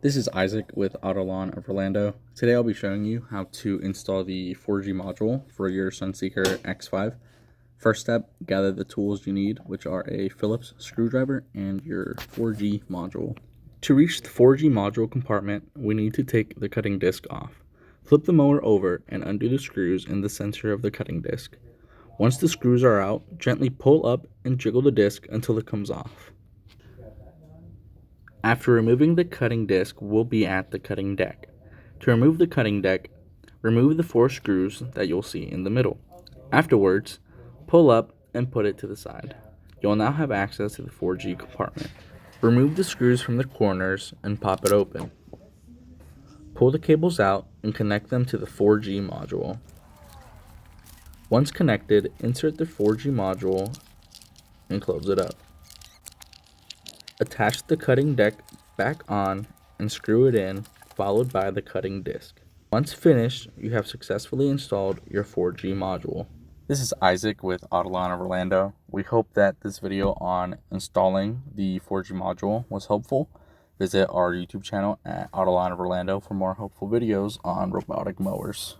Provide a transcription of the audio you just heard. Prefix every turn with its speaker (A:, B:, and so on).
A: This is Isaac with Autolawn of Orlando. Today I'll be showing you how to install the 4G module for your Sunseeker X5. First step, gather the tools you need, which are a Phillips screwdriver and your 4G module. To reach the 4G module compartment, we need to take the cutting disc off. Flip the motor over and undo the screws in the center of the cutting disc. Once the screws are out, gently pull up and jiggle the disc until it comes off. After removing the cutting disc, we'll be at the cutting deck. To remove the cutting deck, remove the 4 screws that you'll see in the middle. Afterwards, pull up and put it to the side. You'll now have access to the 4G compartment. Remove the screws from the corners and pop it open. Pull the cables out and connect them to the 4G module. Once connected, insert the 4G module and close it up. Attach the cutting deck back on and screw it in, followed by the cutting disc. Once finished, you have successfully installed your 4G module. This is Isaac with Autolawn of Orlando. We hope that this video on installing the 4G module was helpful. Visit our YouTube channel at Autolawn of Orlando for more helpful videos on robotic mowers.